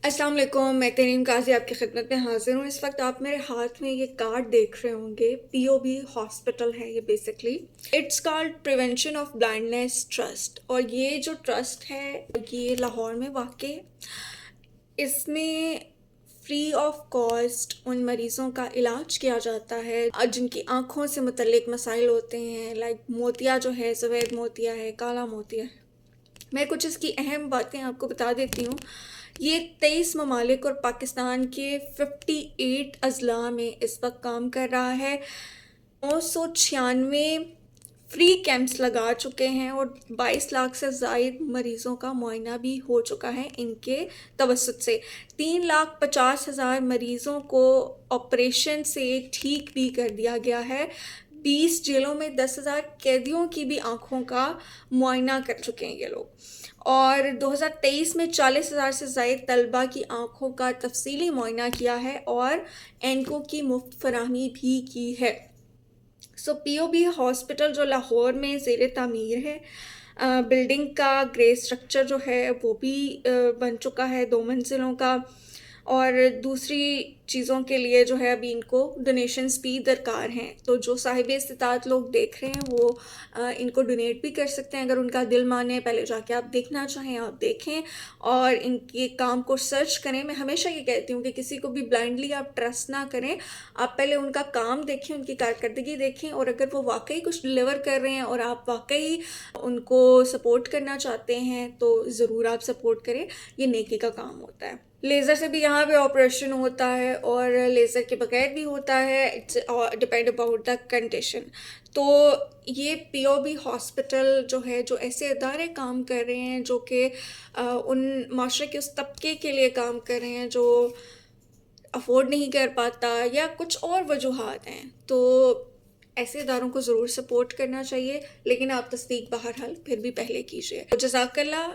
السلام علیکم، میں تریم قاضی آپ کی خدمت میں حاضر ہوں۔ اس وقت آپ میرے ہاتھ میں یہ کارڈ دیکھ رہے ہوں گے، پی او بی ہاسپٹل ہے یہ basically. It's called prevention of blindness trust, اور یہ جو ٹرسٹ ہے یہ لاہور میں واقع ہے۔ اس میں فری آف کاسٹ ان مریضوں کا علاج کیا جاتا ہے جن کی آنکھوں سے متعلق مسائل ہوتے ہیں، لائک موتیا جو ہے، سفید موتیا ہے، کالا موتیا ہے۔ میں کچھ اس کی اہم باتیں آپ کو بتا دیتی ہوں۔ یہ 23 ممالک اور پاکستان کے 58 اضلاع میں اس وقت کام کر رہا ہے۔ 996 فری کیمپس لگا چکے ہیں اور 22 لاکھ سے زائد مریضوں کا معائنہ بھی ہو چکا ہے ان کے توسط سے۔ 3,50,000 مریضوں کو آپریشن سے ٹھیک بھی کر دیا گیا ہے۔ 20 جیلوں میں 10,000 قیدیوں کی بھی آنکھوں کا معائنہ کر چکے ہیں یہ لوگ، اور 2023 میں 40,000 سے زائد طلبہ کی آنکھوں کا تفصیلی معائنہ کیا ہے اور اینکو کی مفت فراہمی بھی کی ہے۔ سو پی او بی ہاسپٹل جو لاہور میں زیر تعمیر ہے، بلڈنگ کا گرے سٹرکچر جو ہے وہ بھی بن چکا ہے 2 منزلوں کا، اور دوسری چیزوں کے لیے جو ہے ابھی ان کو ڈونیشنز بھی درکار ہیں۔ تو جو صاحب استطاعت لوگ دیکھ رہے ہیں وہ ان کو ڈونیٹ بھی کر سکتے ہیں اگر ان کا دل مانے۔ پہلے جا کے آپ دیکھنا چاہیں آپ دیکھیں اور ان کے کام کو سرچ کریں۔ میں ہمیشہ یہ کہتی ہوں کہ کسی کو بھی بلائنڈلی آپ ٹرسٹ نہ کریں، آپ پہلے ان کا کام دیکھیں، ان کی کارکردگی دیکھیں، اور اگر وہ واقعی کچھ ڈلیور کر رہے ہیں اور آپ واقعی ان کو سپورٹ کرنا چاہتے ہیں تو ضرور آپ سپورٹ کریں، یہ نیکی کا کام ہوتا ہے۔ لیزر سے بھی یہاں پہ آپریشن ہوتا ہے اور لیزر کے بغیر بھی ہوتا ہے، it's depend about the condition. تو یہ پی او بی ہاسپٹل جو ہے، جو ایسے ادارے کام کر رہے ہیں جو کہ ان معاشرے کے اس طبقے کے لیے کام کر رہے ہیں جو افورڈ نہیں کر پاتا یا کچھ اور وجوہات ہیں، تو ایسے اداروں کو ضرور سپورٹ کرنا چاہیے، لیکن آپ تصدیق بہرحال پھر بھی پہلے کیجیے۔ جزاک اللہ۔